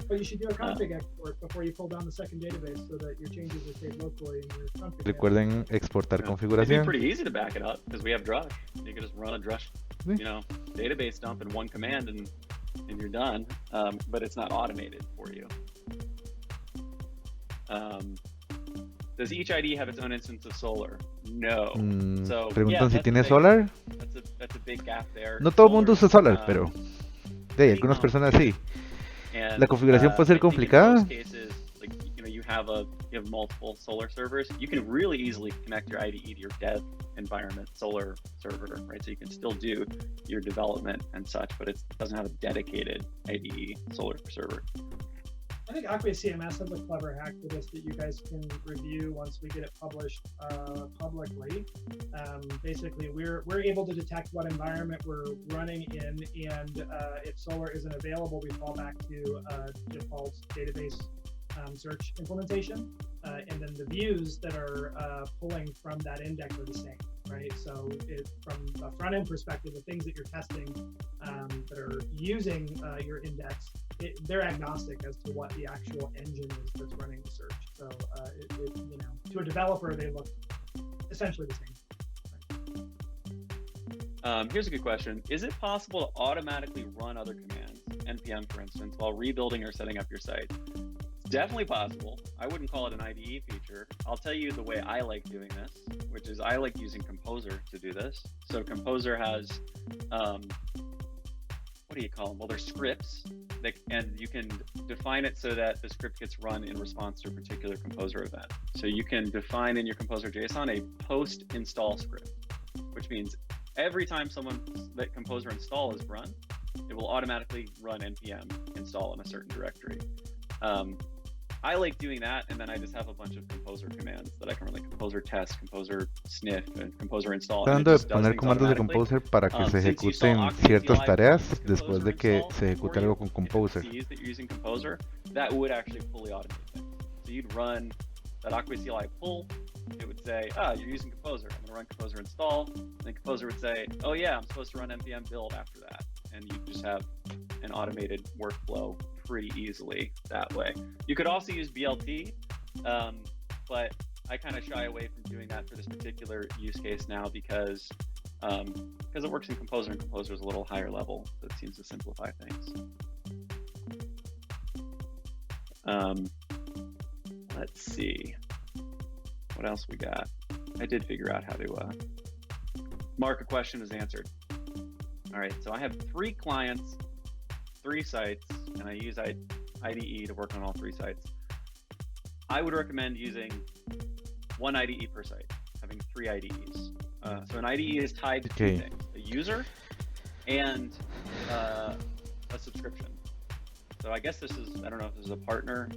But you should do a config export before you pull down the second database so that your changes are saved locally in your config. Recuerden exportar configuración. It'd be pretty easy to back it up because we have Drush. You can just run a Drush, database dump in one command and you're done. But it's not automated for you. Does each IDE have its own instance of Solar? No. So preguntan si tiene Solar. That's a big gap there. No todo el mundo usa Solar, pero algunas personas sí. La configuración puede ser complicada. You have multiple Solar servers. You can really easily connect your IDE to your dev environment Solar server, right? So you can still do your development and such, but it doesn't have a dedicated IDE Solar server. I think Acquia CMS has a clever hack for this that you guys can review once we get it published publicly. Basically, we're able to detect what environment we're running in, and if Solar isn't available, we fall back to default database search implementation, and then the views that are pulling from that index are the same, right? So from a front end perspective, the things that you're testing that are using your index, they're agnostic as to what the actual engine is that's running the search. So to a developer, they look essentially the same. Here's a good question. Is it possible to automatically run other commands, npm for instance, while rebuilding or setting up your site? It's definitely possible. I wouldn't call it an IDE feature. I'll tell you the way I like doing this, which is I like using Composer to do this. So Composer has, what do you call them? Well, they're scripts, and you can define it so that the script gets run in response to a particular Composer event. So you can define in your Composer JSON a post-install script, which means every time that Composer install is run, it will automatically run npm install in a certain directory. I like doing that, and then I just have a bunch of Composer commands that I can run, like Composer test, Composer sniff, and Composer install. Tratando de poner comandos de Composer para que se ejecuten ciertas tareas después de que se ejecute algo con Composer. That you're using Composer, that would actually fully automate things. So you'd run that Acquia CLI pull. It would say, you're using Composer. I'm going to run Composer install. And then Composer would say, oh yeah, I'm supposed to run npm build after that. And you just have an automated workflow pretty easily that way. You could also use BLT, but I kind of shy away from doing that for this particular use case now because it works in Composer, and Composer is a little higher level, so it seems to simplify things. Let's see. What else we got? I did figure out how to mark a question as answered. All right, so I have 3 clients, 3 sites, and I use IDE to work on all 3 sites. I would recommend using 1 IDE per site, having 3 IDEs. So an IDE is tied to 2 things, a user and a subscription. So I guess this is, I don't know if this is a partner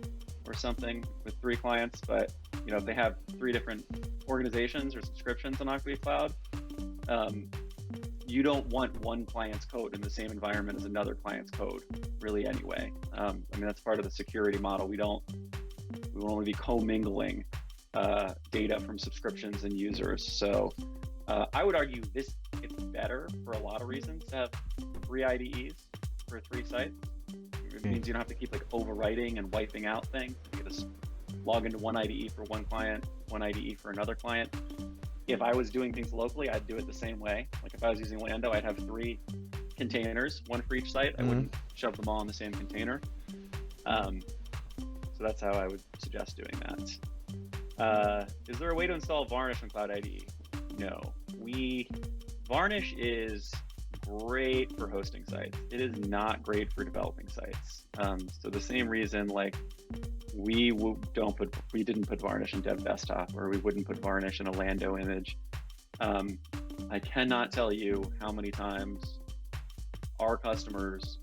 or something with 3 clients, but if they have 3 different organizations or subscriptions on Acquia Cloud, you don't want one client's code in the same environment as another client's code, really, anyway. That's part of the security model. We will only be commingling data from subscriptions and users. So I would argue it's better for a lot of reasons to have 3 IDEs for 3 sites. It means you don't have to keep overwriting and wiping out things. You can just log into 1 IDE for one client, 1 IDE for another client. If I was doing things locally, I'd do it the same way. Like if I was using Lando, I'd have 3 containers, 1 for each site. I wouldn't shove them all in the same container. So that's how I would suggest doing that. Is there a way to install Varnish on Cloud IDE? No. Varnish is great for hosting sites. It is not great for developing sites. So the same reason, we didn't put Varnish in Dev Desktop, or we wouldn't put Varnish in a Lando image. I cannot tell you how many times our customers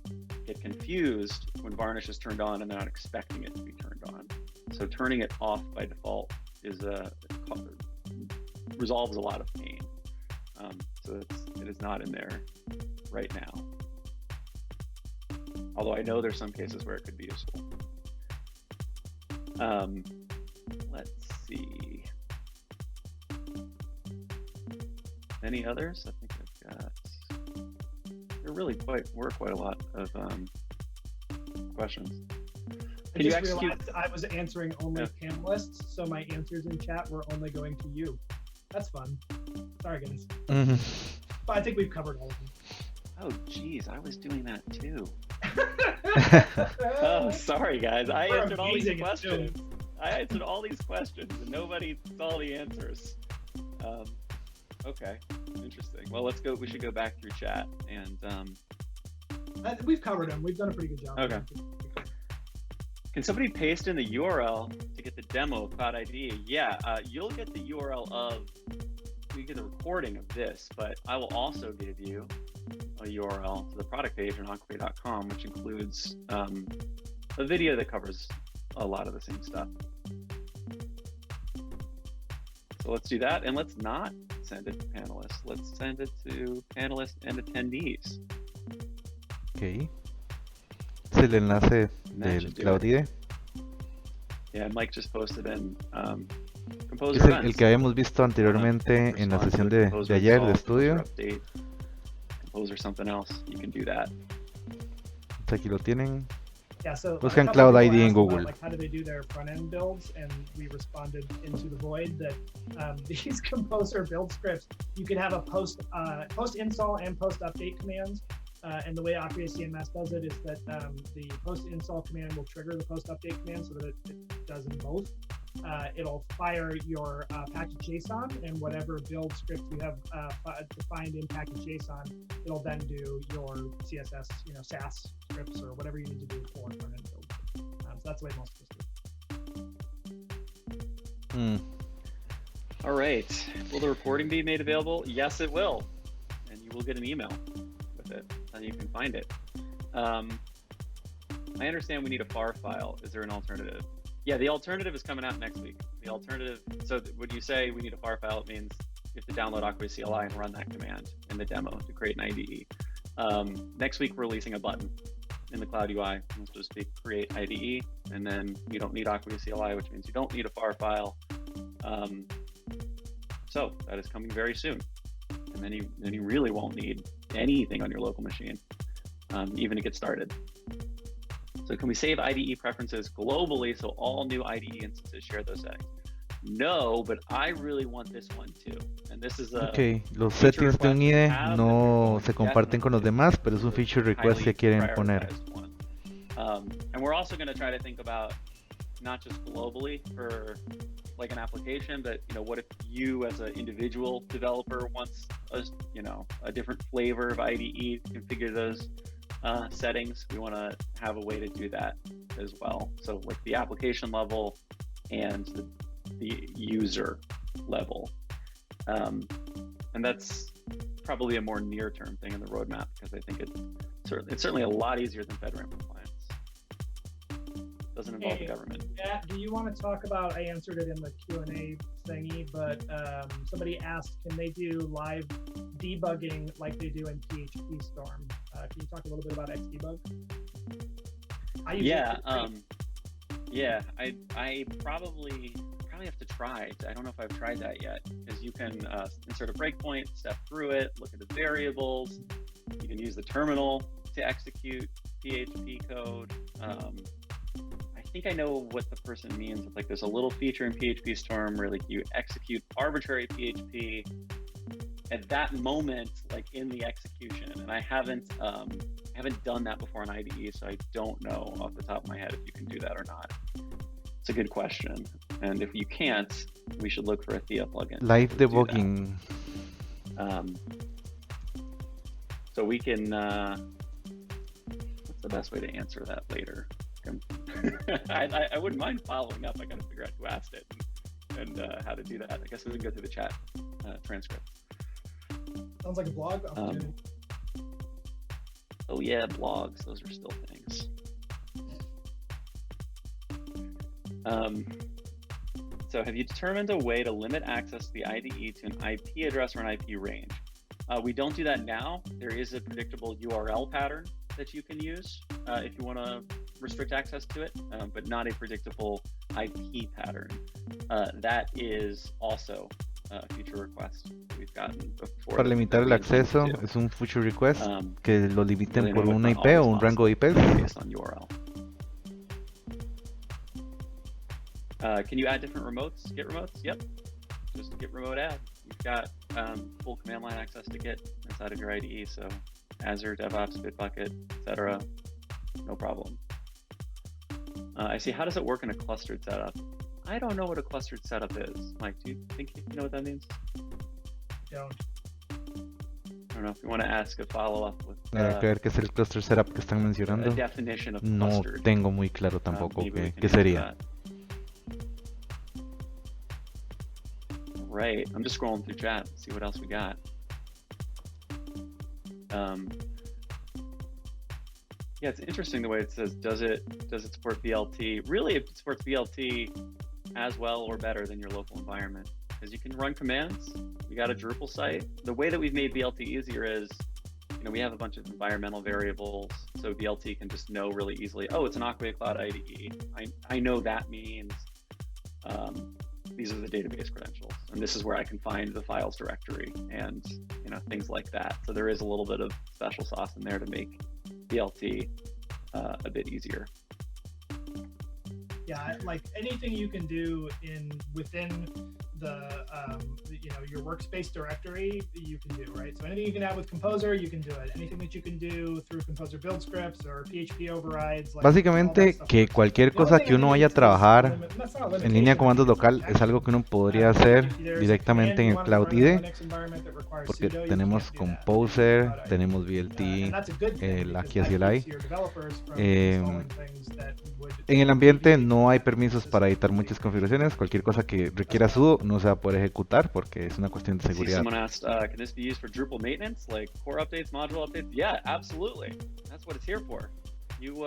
get confused when Varnish is turned on and they're not expecting it to be turned on. So turning it off by default resolves a lot of pain. So it is not in there right now. Although I know there's some cases where it could be useful. Let's see. Any others? I think I've got. There really were quite a lot of questions. I just realized I was answering only panelists, so my answers in chat were only going to you. That's fun. Sorry, guys. But I think we've covered all of them. Oh, geez, I was doing that too. Oh, sorry, guys. I answered all these questions. And nobody saw the answers. Okay, interesting. Well, let's go. We should go back through chat and. We've covered them. We've done a pretty good job. Okay. Can somebody paste in the URL to get the demo of Cloud IDE? Yeah, you'll get the URL you get the recording of this, but I will also give you a URL to the product page on acquia.com, which includes a video that covers a lot of the same stuff. So let's do that, and let's not send it to panelists. Let's send it to panelists and attendees. Ok. Es el enlace del Cloud IDE. Yeah, Mike just posted in Es Composer el Events. que habíamos visto anteriormente en la sesión de ayer de estudio. Composer something else, you can do that. Aquí lo tienen. Yeah, so Buscan a couple Cloud people IDE en asked about, Google. like, how do they do their front end builds? And we responded into the void that these Composer build scripts, you can have a post install and post update commands. And the way Acquia CMS does it is that the post install command will trigger the post update command so that it does them both. It'll fire your package JSON, and whatever build script you have defined in package JSON, it'll then do your CSS, SAS scripts or whatever you need to do for front end build. So that's the way most of us do. All right. Will the recording be made available? Yes, it will. And you will get an email with it, and you can find it. I understand we need a FAR file. Is there an alternative? Yeah, the alternative is coming out next week. The alternative, so when you say we need a FAR file, it means you have to download Acquia CLI and run that command in the demo to create an IDE. Next week, we're releasing a button in the Cloud UI. It'll just be create IDE, and then you don't need Acquia CLI, which means you don't need a FAR file. So that is coming very soon. And then you really won't need anything on your local machine, even to get started. So can we save IDE preferences globally so all new IDE instances share those settings? No, but I really want this one too. And this is a Ok, los settings de un IDE no se comparten con los demás, pero es un feature request que quieren poner. And we're also going to try to think about not just globally for like an application, but what if you as an individual developer wants a different flavor of IDE, configure those settings. We want to have a way to do that as well. So like the application level and the user level. And that's probably a more near-term thing in the roadmap, because I think it's certainly a lot easier than FedRAMP compliance. Doesn't involve the government. Yeah, do you want to talk about, I answered it in the Q&A thingy, but somebody asked, can they do live debugging like they do in PHP Storm? Can you talk a little bit about Xdebug? I probably have to try. I don't know if I've tried that yet, because you can insert a breakpoint, step through it, look at the variables. You can use the terminal to execute PHP code. I think I know what the person means. It's like there's a little feature in PHP Storm where like you execute arbitrary PHP at that moment, like in the execution. And I haven't done that before in IDE, so I don't know off the top of my head if you can do that or not. It's a good question. And if you can't, we should look for a Thea plugin. Live debugging. So we can, what's the best way to answer that later? I wouldn't mind following up. I gotta figure out who asked it and how to do that. I guess we can go through the chat transcript. Sounds like a blog opportunity. Oh yeah, blogs. Those are still things. So have you determined a way to limit access to the IDE to an IP address or an IP range? We don't do that now. There is a predictable URL pattern that you can use if you want to restrict access to it, but not a predictable IP pattern. That is also a feature request that we've gotten before. Para limitar el acceso es un feature request que lo limiten por una IP o un rango de IPs. Based on URL. Can you add different remotes? Git remotes? Yep. Just git remote add. You've got full command line access to Git inside of your IDE, so Azure, DevOps, Bitbucket, etc. No problem. I see. How does it work in a clustered setup? I don't know what a clustered setup is. Mike, do you think you know what that means? Don't. I don't know if you want to ask a follow-up with Que ver qué es el cluster setup que están mencionando. a definition of No clustered. tengo muy claro tampoco Maybe we qué can sería. answer that. Right, I'm just scrolling through chat, see what else we got. Yeah, it's interesting the way it says, does it support BLT? Really, it supports BLT as well or better than your local environment, because you can run commands. You got a Drupal site. The way that we've made BLT easier is, we have a bunch of environmental variables, so BLT can just know really easily, oh, it's an Acquia Cloud IDE. I know that means these are the database credentials, and this is where I can find the files directory and things like that. So there is a little bit of special sauce in there to make BLT a bit easier. Yeah, like anything you can do within the your workspace directory, you can do, right? So anything you can add with Composer, you can do it. Anything that you can do through Composer build scripts or PHP overrides. Básicamente, que cualquier cosa que uno vaya a trabajar en línea de comandos local es algo que uno podría hacer directamente en el Cloud IDE, porque tenemos Composer, tenemos BLT, el Acquia CLI. En el ambiente no hay permisos para editar muchas configuraciones. Cualquier cosa que requiera sudo no se va a poder ejecutar porque es una cuestión de seguridad. Someone asked, can this be used for Drupal maintenance, like core updates, module updates? Yeah, absolutely. That's what it's here for. You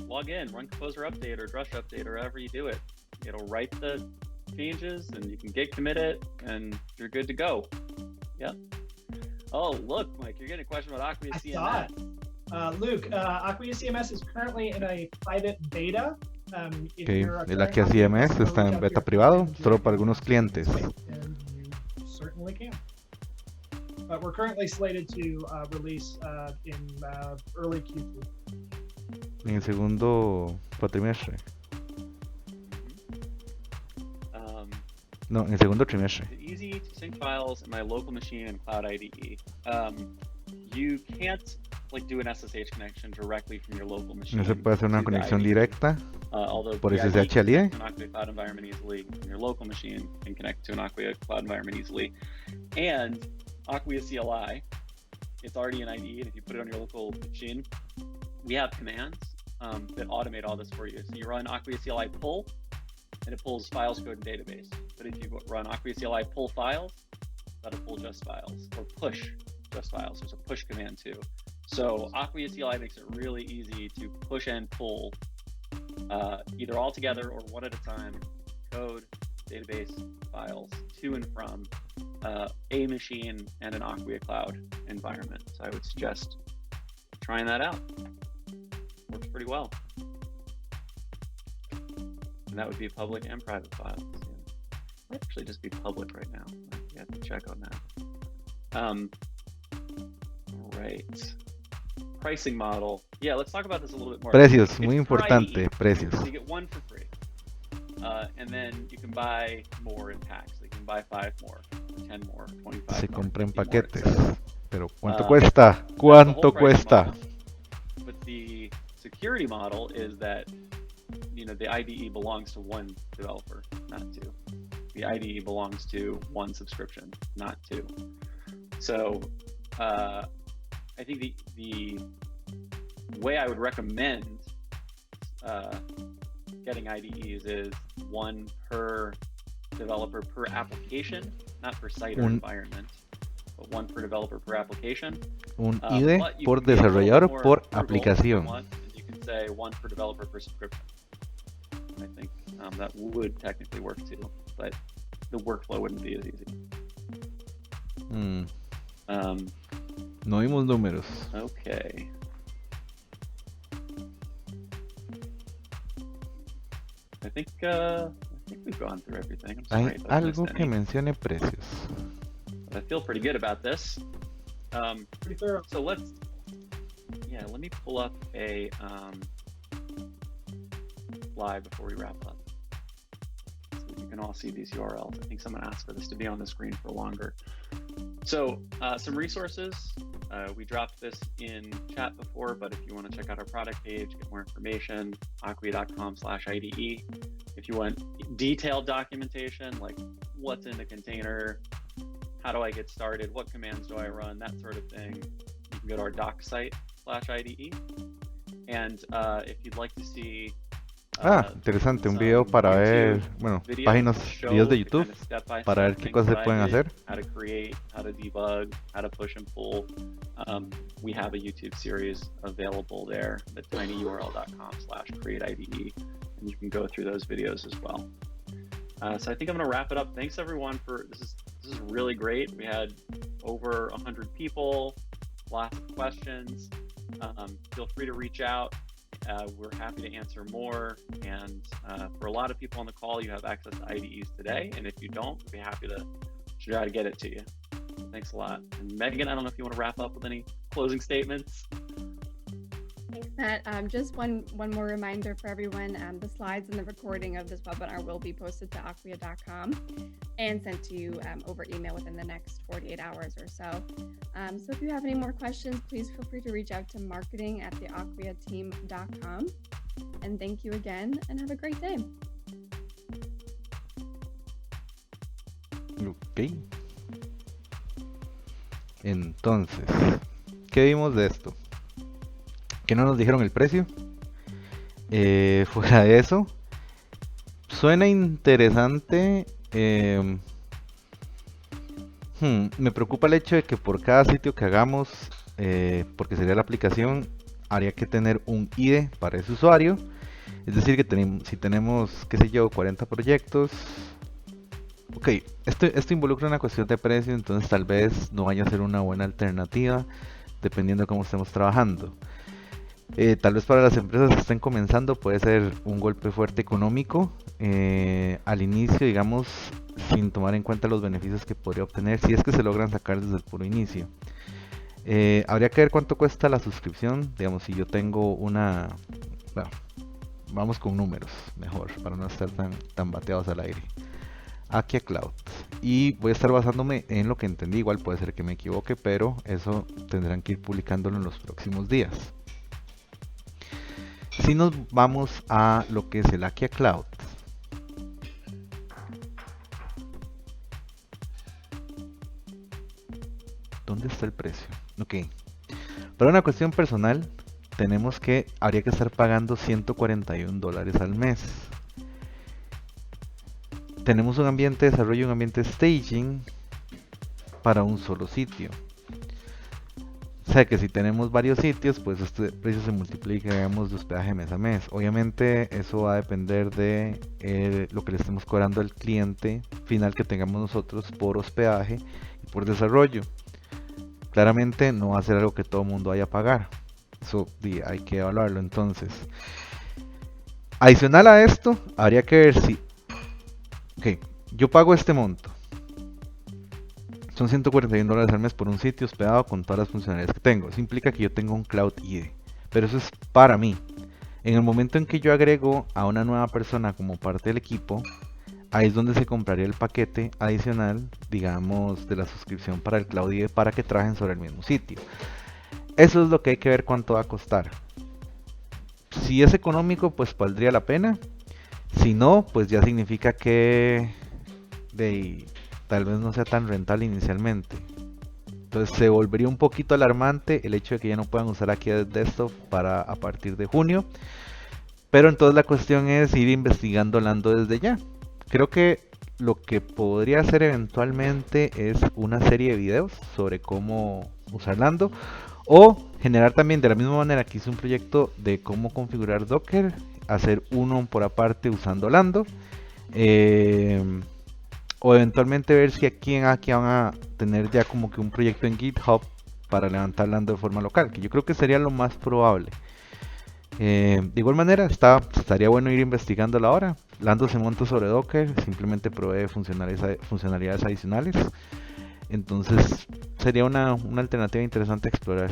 log in, run Composer update or Drush update or however you do it. It'll write the changes and you can git commit it and you're good to go. Yep. Oh, look, Mike, you're getting a question about Acquia CMS. Luke, Acquia CMS is currently in a private beta. Okay. El Acquia CMS está en beta privado, solo para algunos clientes. Certainly can. But we're currently slated to release in early Q2. En el segundo cuatrimestre. No, en el segundo trimestre. Easy to sync files in my local machine in Cloud IDE. You can't do an SSH connection directly from your local machine. No se puede hacer una conexión directa por SSH al IDE. An Acquia Cloud environment easily. Your local machine can connect to an Acquia Cloud environment easily. And Acquia CLI, it's already in IDE, and if you put it on your local machine, we have commands that automate all this for you. So you run Acquia CLI pull, and it pulls files, code, and database. But if you run Acquia CLI pull files, that'll pull just files, or push just files. There's a push command too. So Acquia CLI makes it really easy to push and pull either all together or one at a time, code, database, files to and from a machine and an Acquia Cloud environment. So I would suggest trying that out. Works pretty well. And that would be public and private files. Yeah. Might actually just be public right now. You have to check on that. Right. Pricing model. Yeah, let's talk about this a little bit more. Precios, muy importante, precios. So you get one for free. And then you can buy more in packs. So you can buy 5 more, 10 more, 25 Se more. compra en paquetes. Pero ¿cuánto cuesta? ¿Cuánto cuesta? Model. But the security model is that the IDE belongs to one developer, not two. The IDE belongs to one subscription, not two. So I think the way I would recommend getting IDEs is one per developer per application, not per site or environment, but one per developer per application. Un IDE por desarrollador por aplicación. You can say one per developer per subscription. I think that would technically work too, but the workflow wouldn't be as easy. No vimos números. Okay. I think we've gone through everything. I'm sorry Hay algo que mencione precios. I feel pretty good about this. Pretty thorough. So let me pull up a slide before we wrap up, so that you can all see these URLs. I think someone asked for this to be on the screen for longer. So some resources. We dropped this in chat before, but if you want to check out our product page, get more information, acquia.com/IDE. If you want detailed documentation, like what's in the container, how do I get started, what commands do I run, that sort of thing, you can go to our doc site /IDE. And if you'd like to see Interesante, un some video para ver, YouTube bueno, videos páginas, to show videos de the YouTube kind of step-by-step para ver qué things cosas that se pueden I did, hacer. how to create, how to debug, how to push and pull. We have a YouTube series available there at tinyurl.com/createide, and you can go through those videos as well. So I think I'm going to wrap it up. Thanks everyone for this is really great. We had over 100 people, lots of questions. Feel free to reach out. We're happy to answer more. And for a lot of people on the call, you have access to IDEs today. And if you don't, we'll be happy to try to get it to you. So thanks a lot. And Megan, I don't know if you want to wrap up with any closing statements. Thanks, Matt. Just one more reminder for everyone. The slides and the recording of this webinar will be posted to acquia.com and sent to you over email within the next 48 hours or so. So if you have any more questions, please feel free to reach out to marketing@theacquiateam.com. And thank you again, and have a great day. Ok. Entonces, ¿qué vimos de esto? Que no nos dijeron el precio. Fuera de eso, suena interesante. Me preocupa el hecho de que por cada sitio que hagamos, porque sería la aplicación, haría que tener un IDE para ese usuario. Es decir, que si tenemos, qué sé yo, 40 proyectos. Ok, esto involucra una cuestión de precio, entonces tal vez no vaya a ser una buena alternativa, dependiendo de cómo estemos trabajando. Tal vez para las empresas que estén comenzando puede ser un golpe fuerte económico al inicio, digamos, sin tomar en cuenta los beneficios que podría obtener si es que se logran sacar desde el puro inicio. Habría que ver cuánto cuesta la suscripción. Digamos, si yo tengo una... Bueno, vamos con números mejor para no estar tan bateados al aire. Acquia Cloud, y voy a estar basándome en lo que entendí. Igual puede ser que me equivoque, pero eso tendrán que ir publicándolo en los próximos días. Si nos vamos a lo que es el Acquia Cloud, ¿dónde está el precio? Ok, para una cuestión personal tenemos que habría que estar pagando $141 al mes. Tenemos un ambiente de desarrollo y un ambiente de staging para un solo sitio. O sea que si tenemos varios sitios, pues este precio se multiplica, digamos, de hospedaje mes a mes. Obviamente eso va a depender de lo que le estemos cobrando al cliente final que tengamos nosotros por hospedaje y por desarrollo. Claramente no va a ser algo que todo el mundo vaya a pagar. Eso hay que evaluarlo. Entonces, adicional a esto, habría que ver si... Ok, yo pago este monto. Son $141 al mes por un sitio hospedado con todas las funcionalidades que tengo. Eso implica que yo tengo un Cloud IDE, pero eso es para mí. En el momento en que yo agrego a una nueva persona como parte del equipo, ahí es donde se compraría el paquete adicional, digamos, de la suscripción para el Cloud IDE para que trabajen sobre el mismo sitio. Eso es lo que hay que ver cuánto va a costar. Si es económico, pues valdría la pena. Si no, pues ya significa que tal vez no sea tan rentable inicialmente. Entonces se volvería un poquito alarmante el hecho de que ya no puedan usar Acquia Desktop a partir de junio. Pero entonces la cuestión es ir investigando Lando desde ya. Creo que lo que podría hacer eventualmente es una serie de videos sobre cómo usar Lando. O generar también, de la misma manera que hice un proyecto de cómo configurar Docker, hacer uno por aparte usando Lando. O eventualmente ver si aquí en Acquia van a tener ya como que un proyecto en GitHub para levantar Lando de forma local, que yo creo que sería lo más probable. De igual manera, estaría bueno ir investigando ahora. Lando se monta sobre Docker, simplemente provee funcionalidades adicionales. Entonces sería una alternativa interesante a explorar.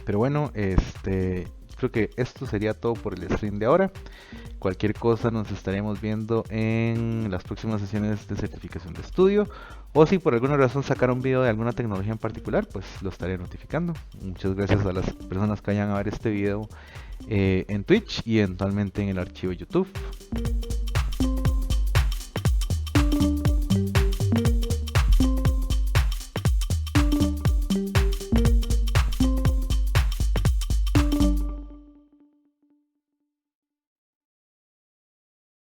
Pero bueno, creo que esto sería todo por el stream de ahora. Cualquier cosa nos estaremos viendo en las próximas sesiones de certificación de estudio. O si por alguna razón sacar un video de alguna tecnología en particular, pues lo estaré notificando. Muchas gracias a las personas que vayan a ver este video en Twitch y eventualmente en el archivo YouTube.